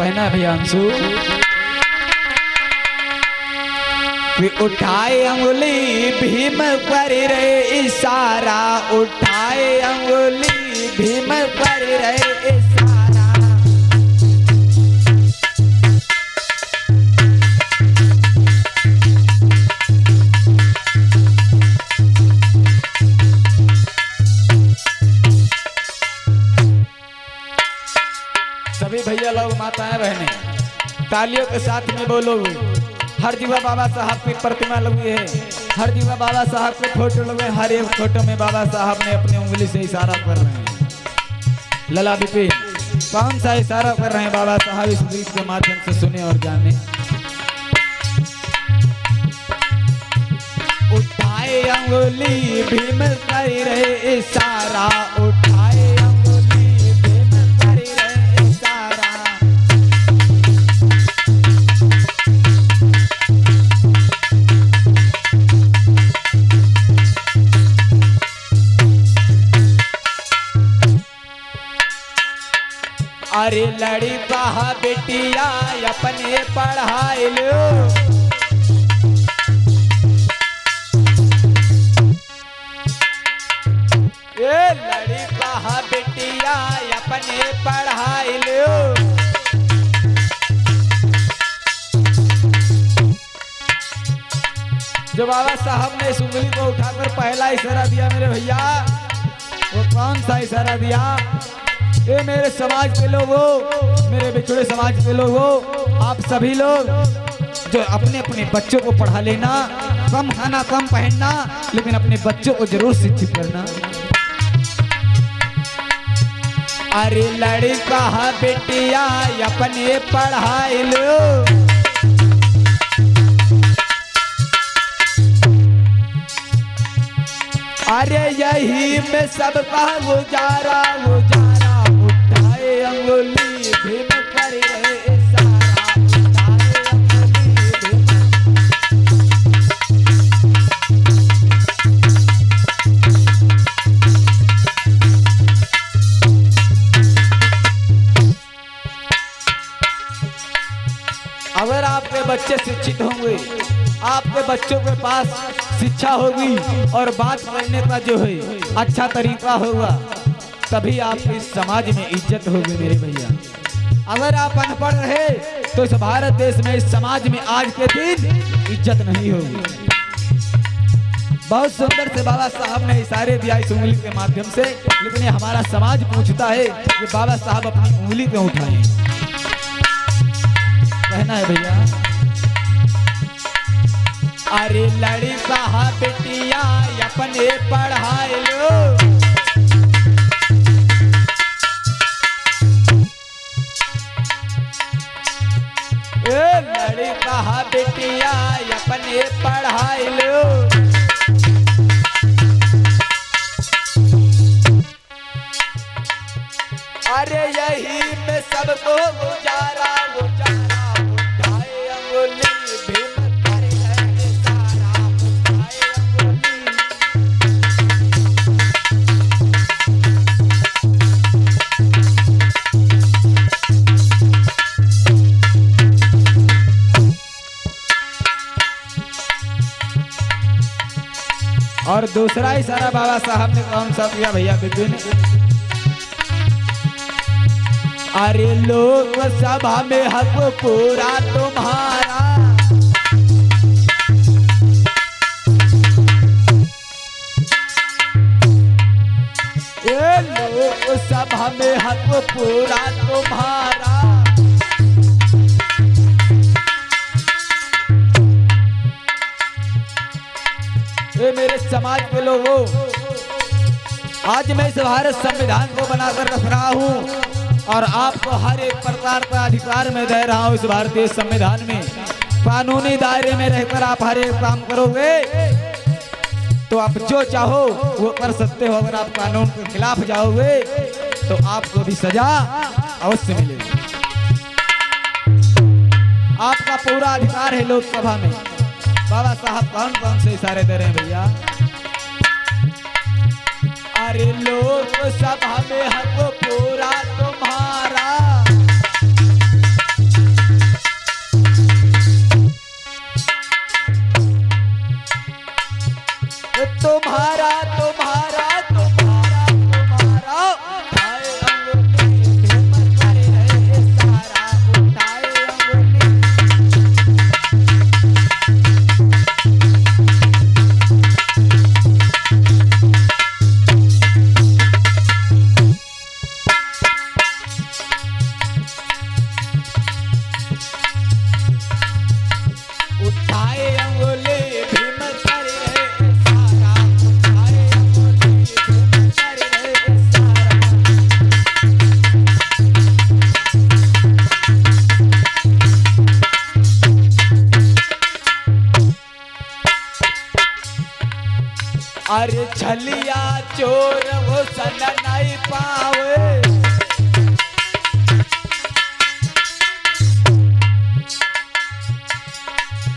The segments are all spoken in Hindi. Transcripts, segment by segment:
पहना भैया अंशु उठाए अंगुली भीम कर रे इशारा, उठाए अंगुली भीम कर रे इशारा। सभी भैया लोग, माताएं बहनें, तालियों के साथ में बोलो। हर जगह बाबा साहब की प्रतिमा लगी है, हर जगह बाबा साहब के फोटो लगे, हर एक फोटो में बाबा साहब ने अपनी उंगली से इशारा कर रहे हैं। लला बिपिन कौन सा इशारा कर रहे हैं बाबा साहब, इस गीत के माध्यम से सुने और जाने। उठाए अंगुली भीम कर रहे इशारा, उठाए अंगुली भीम कर रहे इशारा। अरे लड़ी कहा बेटिया अपने पढ़ाई लो, ये लड़ी कहा बेटिया अपने पढ़ाई लो। जो बाबा साहब ने इस उंगली को उठाकर पहला इशारा दिया मेरे भैया, वो कौन सा इशारा दिया? ये मेरे समाज के लोगों, मेरे बिछड़े समाज के लोगों, आप सभी लोग जो अपने अपने बच्चों को पढ़ा लेना, कम खाना कम पहनना, लेकिन अपने बच्चों को जरूर शिक्षित करना। अरे लड़का बेटिया अपने पढ़ाई लो, अरे यही में सबका गुजारा गुजारा। उठाए अंगुली भीम कर रहे इशारा, उठाए अंगुली भीम। अगर आपके बच्चे शिक्षित होंगे, आपके बच्चों के पास शिक्षा होगी और बात करने का जो है अच्छा तरीका होगा, तभी आपकी समाज में इज्जत होगी मेरे भैया। अगर आप अनपढ़ रहे तो इस भारत देश में, इस समाज में आज के दिन इज्जत नहीं होगी। बहुत सुंदर से बाबा साहब ने इशारे दिया इस उंगली के माध्यम से, लेकिन ये हमारा समाज पूछता है कि बाबा साहब अपनी उंगली क्यों उठाएं। कहना है भैया, अरे लड़का बेटिया अपने पढ़ाई लो, ए लड़का बेटिया अपने पढ़ाई लो। अरे यही में सबको गुजारा गुजारा। उठाए अंगुली भीम कर रहे इशारा, उठाए अंगुली। और दूसरा इशारा बाबा साहब ने कौन सा किया भैया बिपिन? अरे लोक सभा में हक पूरा तुम्हारा, ये लोक सभा में हक पूरा तुम्हारा। ये मेरे समाज के लोगों, आज मैं इस भारत संविधान को बनाकर रख रहा हूँ और आपको हर एक प्रकार का अधिकार मैं दे रहा हूँ। इस भारतीय संविधान में कानूनी दायरे में रहकर आप हर एक काम करोगे तो आप जो चाहो वो कर सकते हो। अगर आप कानून के खिलाफ जाओगे तो आपको भी सजा अवश्य मिलेगी। आपका पूरा अधिकार है लोकसभा में। बाबा साहब कौन कौन से इशारे दे रहे हैं भैया? अरे लोकसभा में हक पूरा तुम्हारा, अरे छलिया चोर वो सन नहीं पावे।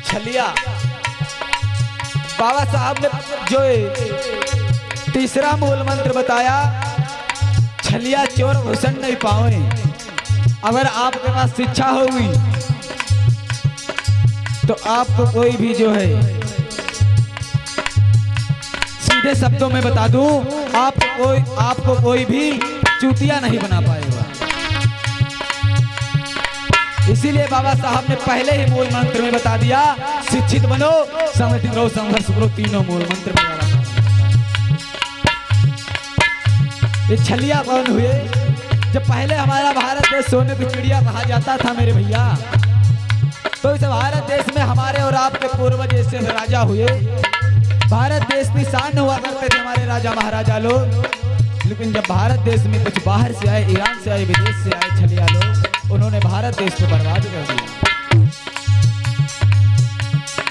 छलिया बाबा साहब ने जो तीसरा मूल मंत्र बताया, छलिया चोर घुसन नहीं पावे। अगर आपके पास शिक्षा होगी तो आपको कोई भी जो है, सीधे शब्दों में बता दूं, आपको कोई भी चूतिया नहीं बना पाएगा। इसीलिए बाबा साहब ने पहले ही मूल मंत्र में बता दिया, शिक्षित बनो, संगठित रहो, संघर्ष करो, तीनों मूल मंत्र में बाबा साहब। ये छलिया कौन हुए? जब पहले हमारा भारत देश सोने की चिड़िया कहा जाता था मेरे भैया, तो इस भारत देश में हमारे और आपके पूर्वज ऐसे राजा हुए। भारत देश की शान हुआ करते थे हमारे राजा महाराजा लोग। लेकिन जब भारत देश में कुछ बाहर से आए, ईरान से आए, विदेश से आए छलिया लोग, उन्होंने भारत देश को बर्बाद कर दिया।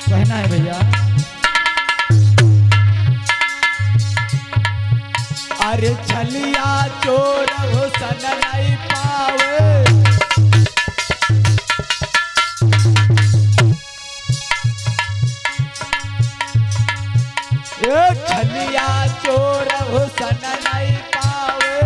कहना है भैया, अरे छलिया चोर घुसन नहीं पावे। छलिया चोर घुसन नहीं पावे।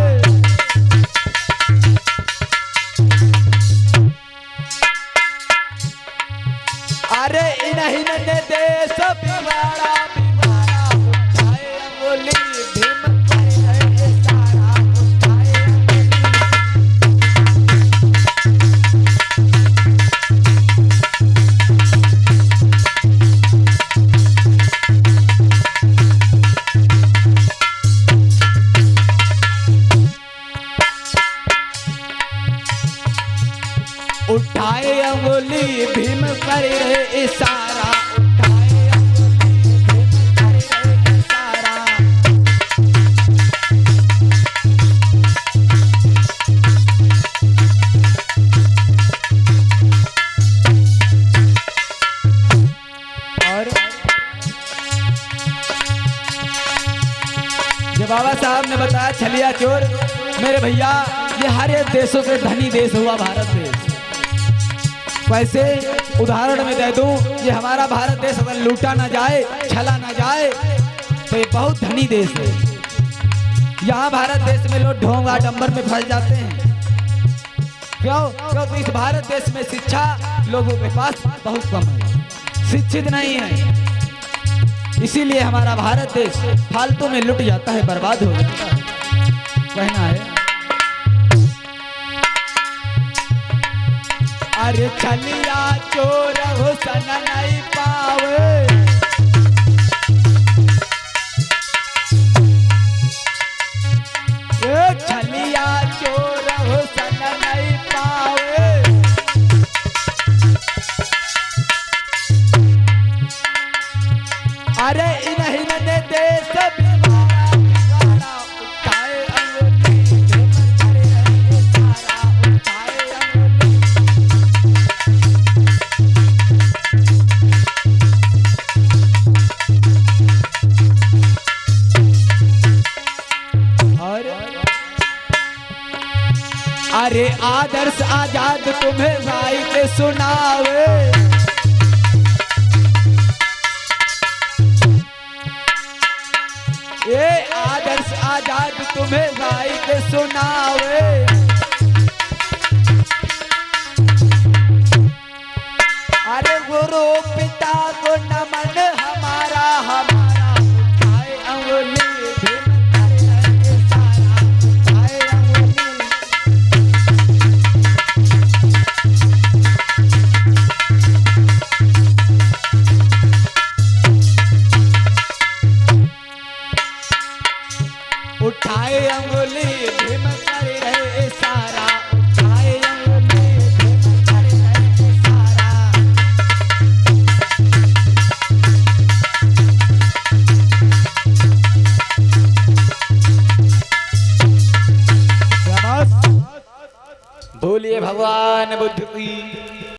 अरे इन्हीं ने देश बिगाड़ा बिगाड़ा, उठाए अंगुली भीम करे इशारा, उठाए उठाए अंगुली भीम कर रहे इशारा, उठाए अंगुली भीम कर रहे इशारा। और जब बाबा साहब ने बताया छलिया चोर, मेरे भैया ये हर एक देशों से धनी देश हुआ भारत देश। वैसे उदाहरण में दे दूं, ये हमारा भारत देश अगर लूटा ना जाए, छला ना जाए, तो ये बहुत धनी देश है। यहाँ भारत देश में लोग ढोंग आडंबर में फंस जाते हैं। क्यों? क्योंकि इस भारत देश में शिक्षा लोगों के पास बहुत कम है, शिक्षित नहीं है। इसीलिए हमारा भारत देश फालतू में लुट जाता है, बर्बाद हो जाता है। कहना है, अरे छलिया चोर घुसन नहीं पावे। छलिया चोर घुसन नहीं पावे। अरे इन्हीं ने देश बिगाड़ा बिगाड़ा, उठाए अंगुली भीम करे इशारा, उठाए अंगुली। अरे आदर्श आजाद तुम्हें गाई के सुनावे। ये आदर्श आजाद तुम्हें गाई के सुनावे। अरे गुरु पिता को नमन हमारा हमारा, उठाए अंगुली भीम करे इशारा, उठाए अंगुली। उठाए अंगुली भीम कर रहे इशारा, उठाए अंगुली भीम कर रहे इशारा। बोलिए भगवान बुद्ध की।